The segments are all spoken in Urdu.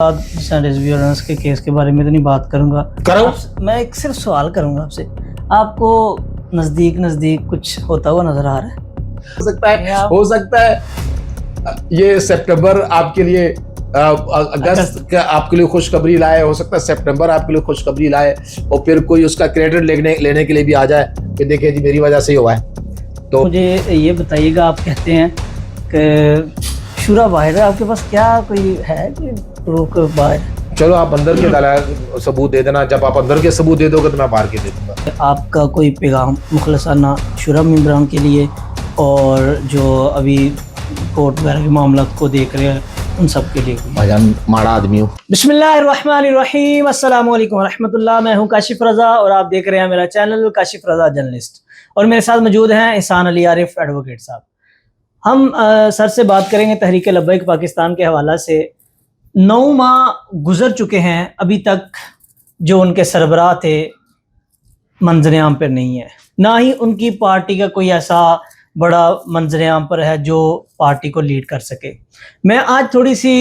بعد رضوی کے کیس کے بارے میں تو نہیں بات کروں گا. میں ایک صرف سوال کروں گا آپ سے. آپ کو نزدیک کچھ ہوتا ہوا نظر آ رہا ہے؟ ہو سکتا ہے یہ سپٹمبر آپ کے لیے اگست آپ کے لیے خوشخبری لائے, ہو سکتا ہے سپٹمبر آپ کے لیے خوشخبری لائے اور پھر کوئی اس کا کریڈٹ لینے کے لیے بھی آ جائے کہ دیکھیں جی میری وجہ سے ہی ہوا ہے. تو مجھے یہ بتائیے گا, آپ کہتے ہیں کہ شورا باہر ہے, آپ کے پاس کیا کوئی ہے کوئی پروف باہر؟ چلو آپ اندر کے دلائل ثبوت دے دینا, جب آپ اندر کے ثبوت دے دو گے تو میں باہر کے دے دوں گا. آپ کا کوئی پیغام مخلصانہ شورا ممبران کے لیے اور جو ابھی کورٹ وغیرہ کے معاملات کو دیکھ رہے ہیں ان سب کے لیے؟ بھائی ماڑا آدمی ہوں. بسم اللہ الرحمن الرحیم. السلام علیکم ورحمۃ اللہ. میں ہوں کاشف رضا اور آپ دیکھ رہے ہیں میرا چینل کاشف رضا جرنلسٹ, اور میرے ساتھ موجود ہیں احسان علی عارف ایڈوکیٹ صاحب. ہم سر سے بات کریں گے تحریک لبیک پاکستان کے حوالہ سے. 9 ماہ گزر چکے ہیں, ابھی تک جو ان کے سربراہ تھے منظر عام پر نہیں ہے, نہ ہی ان کی پارٹی کا کوئی ایسا بڑا منظر عام پر ہے جو پارٹی کو لیڈ کر سکے. میں آج تھوڑی سی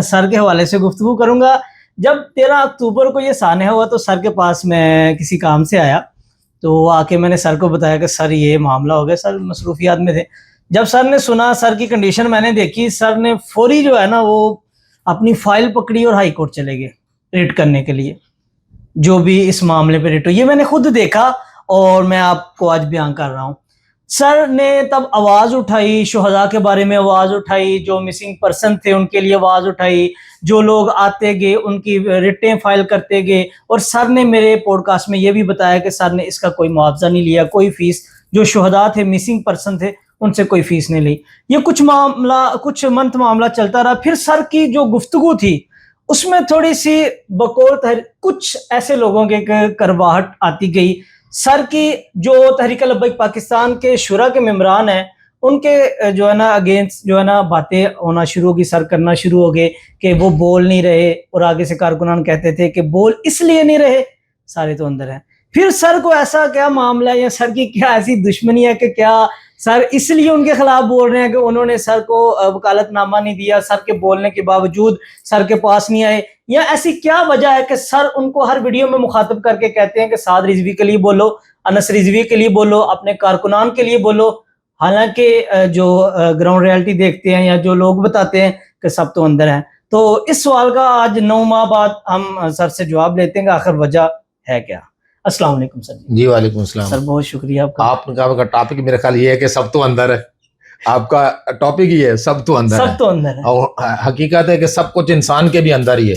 سر کے حوالے سے گفتگو کروں گا. جب 13 اکتوبر کو یہ سانحہ ہوا تو سر کے پاس میں کسی کام سے آیا, تو آ کے میں نے سر کو بتایا کہ سر یہ معاملہ ہو گیا. سر مصروفیات میں تھے. جب سر نے سنا, سر کی کنڈیشن میں نے دیکھی, سر نے فوری جو ہے نا وہ اپنی فائل پکڑی اور ہائی کورٹ چلے گئے ریٹ کرنے کے لیے, جو بھی اس معاملے پہ ریٹ ہو. یہ میں نے خود دیکھا اور میں آپ کو آج بیان کر رہا ہوں. سر نے تب آواز اٹھائی, شہداء کے بارے میں آواز اٹھائی, جو مسنگ پرسن تھے ان کے لیے آواز اٹھائی, جو لوگ آتے گئے ان کی ریٹیں فائل کرتے گئے. اور سر نے میرے پوڈ کاسٹ میں یہ بھی بتایا کہ سر نے اس کا کوئی معاوضہ نہیں لیا, کوئی فیس, جو شہداء تھے مسنگ پرسن تھے ان سے کوئی فیس نہیں لی. یہ کچھ منتھ معاملہ چلتا رہا. پھر سر کی جو گفتگو تھی اس میں تھوڑی سی بقول کچھ ایسے لوگوں کے کرواہٹ آتی گئی. سر کی جو تحریک لبیک پاکستان کے شورا کے ممبران ہیں ان کے جو ہے نا اگینسٹ جو ہے نا باتیں ہونا شروع ہوگی, سر کرنا شروع ہو گئے کہ وہ بول نہیں رہے, اور آگے سے کارکنان کہتے تھے کہ بول اس لیے نہیں رہے, سارے تو اندر ہیں. پھر سر کو ایسا کیا معاملہ ہے یا سر کی کیا ایسی دشمنی ہے کہ کیا سر اس لیے ان کے خلاف بول رہے ہیں کہ انہوں نے سر کو وکالت نامہ نہیں دیا, سر کے بولنے کے باوجود سر کے پاس نہیں آئے, یا ایسی کیا وجہ ہے کہ سر ان کو ہر ویڈیو میں مخاطب کر کے کہتے ہیں کہ سعد رضوی کے لیے بولو, انس رضوی کے لیے بولو, اپنے کارکنان کے لیے بولو, حالانکہ جو گراؤنڈ ریالٹی دیکھتے ہیں یا جو لوگ بتاتے ہیں کہ سب تو اندر ہیں. تو اس سوال کا آج 9 ماہ بعد ہم سر سے جواب لیتے ہیں کہ آخر وجہ ہے کیا. السلام علیکم سر. جی وعلیکم السلام سر, بہت شکریہ آپ کا. آپ کا ٹاپک میرے خیال یہ ہے کہ سب تو اندر ہے. آپ کا ٹاپک یہ ہے سب تو اندر ہے. سب تو اندر ہے. اور حقیقت ہے کہ سب کچھ انسان کے بھی اندر ہی ہے.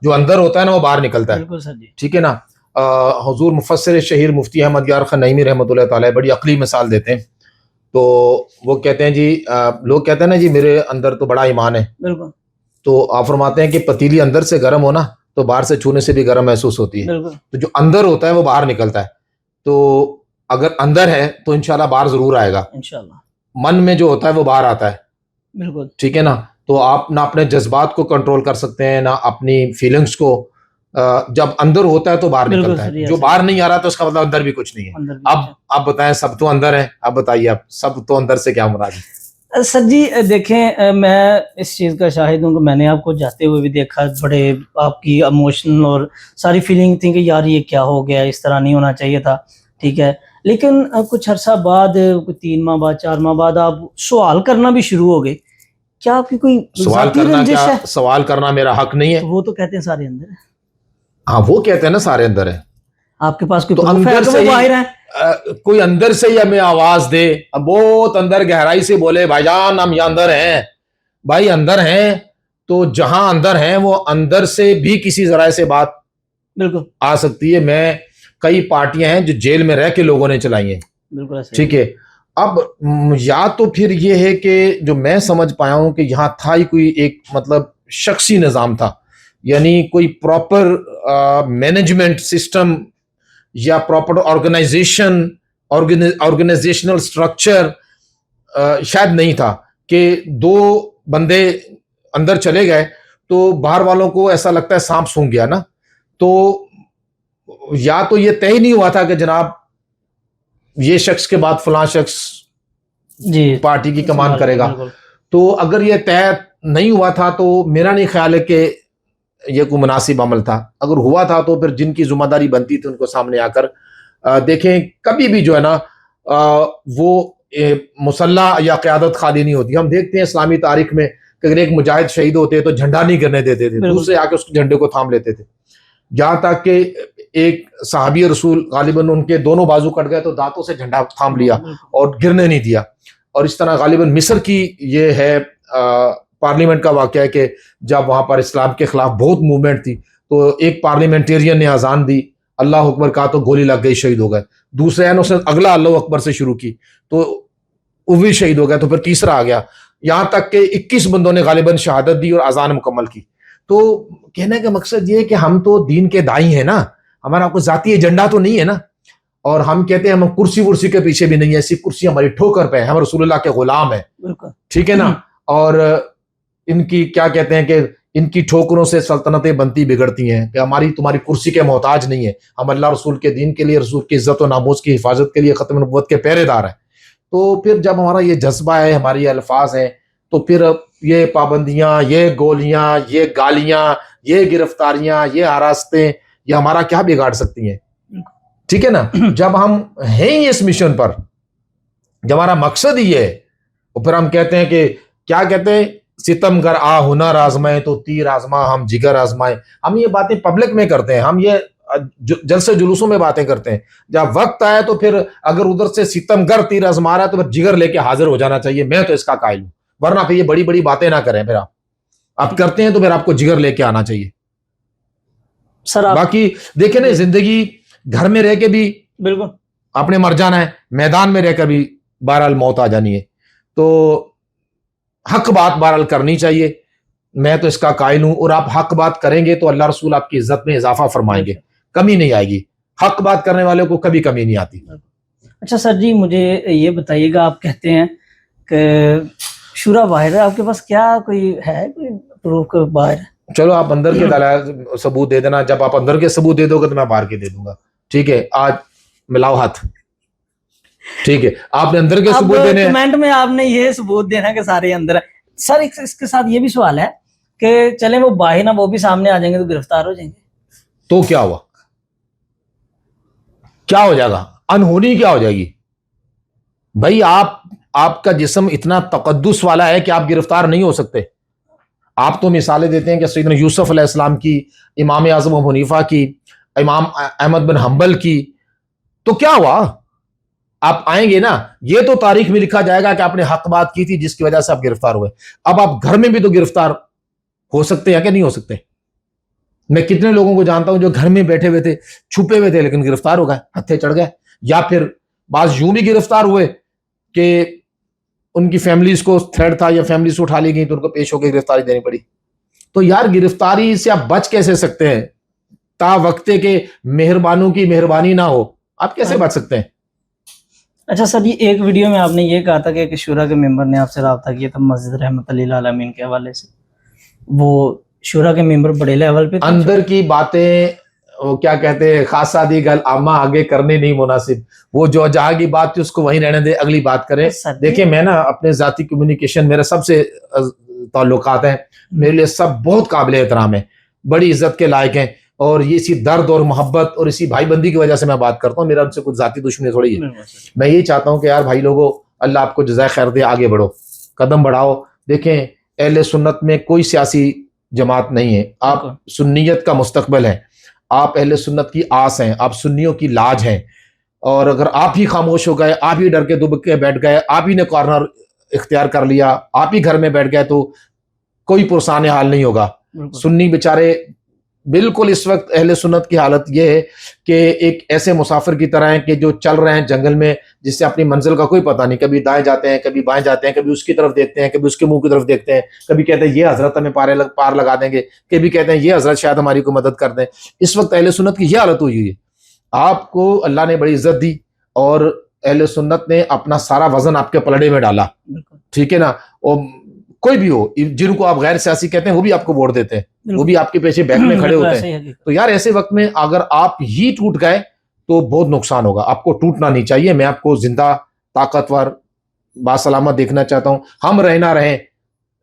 جو اندر ہوتا ہے نا وہ باہر نکلتا ہے. بالکل سر جی. ٹھیک ہے نا. حضور مفسر شہیر مفتی احمد یار خان نعیمی رحمۃ اللہ تعالی بڑی عقلی مثال دیتے ہیں. تو وہ کہتے ہیں جی, لوگ کہتے ہیں نا جی میرے اندر تو بڑا ایمان ہے. بالکل. تو آپ فرماتے ہیں کہ پتیلی اندر سے گرم ہونا تو باہر سے چھونے سے بھی گرم محسوس ہوتی ہے. بالکل. تو جو اندر ہوتا ہے وہ باہر نکلتا ہے. تو اگر اندر ہے تو انشاءاللہ باہر ضرور آئے گا. انشاءاللہ. من میں جو ہوتا ہے وہ باہر آتا ہے. بالکل. ٹھیک ہے نا. تو آپ نہ اپنے جذبات کو کنٹرول کر سکتے ہیں نہ اپنی فیلنگز کو. جب اندر ہوتا ہے تو باہر نکلتا ہے. جو باہر نہیں آ رہا تو اس کا مطلب اندر بھی کچھ نہیں ہے. اب آپ بتائیں, سب تو اندر ہے, اب بتائیے آپ سب تو اندر سے کیا مراد ہے؟ سر جی دیکھیں, میں اس چیز کا شاہد ہوں کہ میں نے آپ کو جاتے ہوئے بھی دیکھا, بڑے آپ کی ایموشنل اور ساری فیلنگ تھی کہ یار یہ کیا ہو گیا, اس طرح نہیں ہونا چاہیے تھا. ٹھیک ہے, لیکن کچھ عرصہ بعد, 3 ماہ بعد, 4 ماہ بعد آپ سوال کرنا بھی شروع ہو گئے. کیا آپ کی کوئی سوال کرنا میرا حق نہیں ہے؟ وہ تو کہتے ہیں سارے اندر ہے. ہاں وہ کہتے ہیں نا سارے اندر ہے. آپ کے پاس کوئی تو اندر سے کوئی اندر سے ہی ہمیں آواز دے, بہت اندر گہرائی سے بولے بھائی جان ہم یہ اندر ہیں. بھائی اندر ہیں تو جہاں اندر ہیں وہ اندر سے بھی کسی ذرائع سے بات بالکل آ سکتی ہے. میں کئی پارٹیاں ہیں جو جیل میں رہ کے لوگوں نے چلائی ہیں. بالکل. ٹھیک ہے. اب یا تو پھر یہ ہے کہ جو میں سمجھ پایا ہوں کہ یہاں تھا ہی کوئی ایک مطلب شخصی نظام تھا, یعنی کوئی پراپر مینجمنٹ سسٹم یا پراپر آرگنائزیشنل اسٹرکچر شاید نہیں تھا کہ 2 بندے اندر چلے گئے تو باہر والوں کو ایسا لگتا ہے سانپ سونگھ گیا نا. تو یا تو یہ طے نہیں ہوا تھا کہ جناب یہ شخص کے بعد فلاں شخص جی پارٹی کی کمان کرے گا. تو اگر یہ طے نہیں ہوا تھا تو میرا نہیں خیال ہے کہ یہ کوئی مناسب عمل تھا. اگر ہوا تھا تو پھر جن کی ذمہ داری بنتی تھی ان کو سامنے آ کر دیکھیں. کبھی بھی جو ہے نا وہ مسلح یا قیادت خالی نہیں ہوتی. ہم دیکھتے ہیں اسلامی تاریخ میں کہ اگر ایک مجاہد شہید ہوتے تو جھنڈا نہیں کرنے دیتے تھے, دوسرے آ کے اس جھنڈے کو تھام لیتے تھے. جہاں تک کہ ایک صحابی رسول غالباً ان کے دونوں بازو کٹ گئے تو دانتوں سے جھنڈا تھام لیا اور گرنے نہیں دیا. اور اس طرح غالباً مصر کی یہ ہے پارلیمنٹ کا واقعہ ہے کہ جب وہاں پر اسلام کے خلاف بہت موومنٹ تھی تو ایک پارلیمنٹیرین نے اذان دی, اللہ اکبر کہا تو گولی لگ گئی, شہید ہو گئے. دوسرے نے اس نے اگلا اللہ اکبر سے شروع کی تو وہ بھی شہید ہو گئے. تو پھر تیسرا آ گیا, یہاں تک کہ 21 بندوں نے غالباً شہادت دی اور اذان مکمل کی. تو کہنے کا مقصد یہ ہے کہ ہم تو دین کے دائی ہیں نا, ہمارا کوئی ذاتی ایجنڈا تو نہیں ہے نا. اور ہم کہتے ہیں ہم کرسی ورسی کے پیچھے بھی نہیں ہے, ایسی کرسی ہماری ٹھوکر پہ ہے, ہم رسول اللہ کے غلام ہیں, ٹھیک ہے نا. اور ان کی کیا کہتے ہیں کہ ان کی ٹھوکروں سے سلطنتیں بنتی بگڑتی ہیں, کہ ہماری تمہاری کرسی کے محتاج نہیں ہے, ہم اللہ رسول کے دین کے لیے, رسول کی عزت و ناموس کی حفاظت کے لیے ختم نبوت کے پہرے دار ہیں. تو پھر جب ہمارا یہ جذبہ ہے, ہماری یہ الفاظ ہیں, تو پھر یہ پابندیاں, یہ گولیاں, یہ گالیاں, یہ گرفتاریاں, یہ ہراستیں, یہ ہمارا کیا بگاڑ سکتی ہیں, ٹھیک ہے نا. جب ہم ہیں ہی اس مشن پر, جب ہمارا مقصد ہی ہے, اور پھر ہم کہتے ہیں کہ کیا کہتے ہیں, ستم گر آ ہنر آزمائے تو تیر آزما ہم جگر آزمائے. ہم یہ باتیں پبلک میں کرتے ہیں, ہم یہ جلسے جلوسوں میں باتیں کرتے ہیں. جب وقت آئے تو پھر اگر ادھر سے ستم گر تیر آزما رہا ہے تو پھر جگر لے کے حاضر ہو جانا چاہیے. میں تو اس کا قائل ہوں, ورنہ پھر یہ بڑی بڑی باتیں نہ کریں. پھر آپ کرتے ہیں تو پھر آپ کو جگر لے کے آنا چاہیے سر. باقی دیکھیں نا, زندگی گھر میں رہ کے بھی بالکل آپ نے مر جانا ہے, میدان میں رہ کر بھی بہرحال موت آ جانی ہے. تو حق بات بہرحال کرنی چاہیے, میں تو اس کا قائل ہوں. اور آپ حق بات کریں گے تو اللہ رسول آپ کی عزت میں اضافہ فرمائیں گے, کمی نہیں آئے گی. حق بات کرنے والے کو کبھی کمی نہیں آتی. اچھا سر جی, مجھے یہ بتائیے گا, آپ کہتے ہیں کہ شورا باہر ہے, آپ کے پاس کیا کوئی ہے کوئی پروف کا باہر؟ چلو آپ اندر کے دلائل ثبوت دے دینا, جب آپ اندر کے ثبوت دے دو گے تو میں باہر کے دے دوں گا. ٹھیک ہے, آج ملاؤ ہاتھ. ٹھیک ہے, آپ نے اندر کے ثبوت دینے ہیں, کمنٹ میں آپ نے یہ ثبوت دینا کہ سارے اندر ہیں. سر اس کے ساتھ یہ بھی سوال ہے کہ چلیں وہ باہر نا, وہ بھی سامنے آ جائیں گے تو گرفتار ہو جائیں گے, تو کیا ہوا, کیا ہو جائے گا, انہونی کیا ہو جائے گی بھائی. آپ کا جسم اتنا تقدس والا ہے کہ آپ گرفتار نہیں ہو سکتے. آپ تو مثالیں دیتے ہیں کہ سیدنا یوسف علیہ السلام کی, امام اعظم ابو حنیفہ کی, امام احمد بن حنبل کی. تو کیا ہوا, آپ آئیں گے نا, یہ تو تاریخ میں لکھا جائے گا کہ آپ نے حق بات کی تھی جس کی وجہ سے آپ گرفتار ہوئے. اب آپ گھر میں بھی تو گرفتار ہو سکتے ہیں کہ نہیں ہو سکتے. میں کتنے لوگوں کو جانتا ہوں جو گھر میں بیٹھے ہوئے تھے, چھپے ہوئے تھے, لیکن گرفتار ہو گئے, ہتھے چڑھ گئے. یا پھر بعض یوں بھی گرفتار ہوئے کہ ان کی فیملیز کو تھریٹ تھا یا فیملیز کو اٹھا لی گئی تو ان کو پیش ہو کے گرفتاری دینی پڑی. تو یار گرفتاری سے آپ بچ کیسے سکتے ہیں, تا وقتے کے مہربانوں کی مہربانی نہ ہو, آپ کیسے بچ سکتے ہیں. اچھا سر جی, ایک ویڈیو میں آپ نے یہ کہا تھا کہ شورا کے ممبر نے آپ سے رابطہ کیا تھا مسجد رحمت للعالمین کے حوالے سے. وہ شورا کے ممبر بڑے لیول پہ اندر کی باتیں, وہ کیا کہتے ہیں, خاصا دی گل آما آگے کرنے نہیں مناسب. وہ جو جہاں کی بات تھی اس کو وہیں رہنے دے, اگلی بات کریں. دیکھیں میں نا اپنے ذاتی کمیونیکیشن, میرے سب سے تعلقات ہیں, میرے لیے سب بہت قابل احترام ہیں, بڑی عزت کے لائق ہیں, اور یہ اسی درد اور محبت اور اسی بھائی بندی کی وجہ سے میں بات کرتا ہوں. میرا ان سے کچھ ذاتی دشمنی تھوڑی ہے. میں یہی چاہتا ہوں کہ یار بھائی لوگوں, اللہ آپ کو جزائے خیر دے, آگے بڑھو, قدم بڑھاؤ. دیکھیں اہل سنت میں کوئی سیاسی جماعت نہیں ہے, آپ سنیت کا مستقبل ہیں, آپ اہل سنت کی آس ہیں, آپ سنیوں کی لاج ہیں. اور اگر آپ ہی خاموش ہو گئے, آپ ہی ڈر کے دب کے بیٹھ گئے, آپ ہی نے کارنر اختیار کر لیا, آپ ہی گھر میں بیٹھ گئے, تو کوئی پرسان حال نہیں ہوگا. سنی بیچارے بالکل اس وقت اہل سنت کی حالت یہ ہے کہ ایک ایسے مسافر کی طرح ہیں کہ جو چل رہے ہیں جنگل میں, جس سے اپنی منزل کا کوئی پتہ نہیں, کبھی دائیں جاتے ہیں, کبھی بائیں جاتے ہیں, کبھی اس کی طرف دیکھتے ہیں, کبھی اس کے منہ کی طرف دیکھتے ہیں, کبھی کہتے ہیں یہ حضرت ہمیں پار لگا دیں گے, کبھی کہتے ہیں یہ حضرت شاید ہماری کو مدد کر دیں. اس وقت اہل سنت کی یہ حالت ہوئی ہے. آپ کو اللہ نے بڑی عزت دی اور اہل سنت نے اپنا سارا وزن آپ کے پلڑے میں ڈالا, ٹھیک ہے نا. اور کوئی بھی ہو, جن کو آپ غیر سیاسی کہتے ہیں وہ بھی آپ کو ووٹ دیتے ہیں, وہ بھی آپ کے پیچھے بیک میں کھڑے ہوتے ہیں. تو یار ایسے وقت میں اگر آپ ہی ٹوٹ گئے تو بہت نقصان ہوگا. آپ کو ٹوٹنا نہیں چاہیے. میں آپ کو زندہ, طاقتور, باسلامت دیکھنا چاہتا ہوں. ہم رہے نہ رہیں,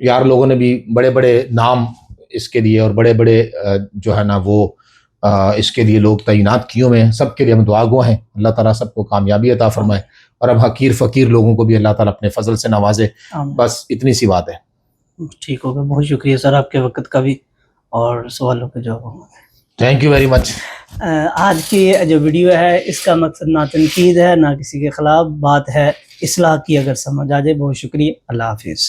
یار لوگوں نے بھی بڑے بڑے نام اس کے لیے اور بڑے بڑے جو ہے نا وہ اس کے لیے لوگ تعینات کیے ہوئے ہیں. سب کے لیے ہم دعا گو ہیں. اللہ تعالیٰ سب کو کامیابی عطا فرمائے اور اب حقیر فقیر لوگوں کو بھی اللہ تعالیٰ اپنے فضل سے نوازے. بس اتنی سی بات ہے. ٹھیک ہوگا. بہت شکریہ سر آپ کے وقت کا بھی اور سوالوں کے جواب ہوں. Thank you very much. آج کی جو ویڈیو ہے اس کا مقصد نہ تنقید ہے نہ کسی کے خلاف بات ہے، اصلاح کی اگر سمجھ آ جائے. بہت شکریہ. اللہ حافظ.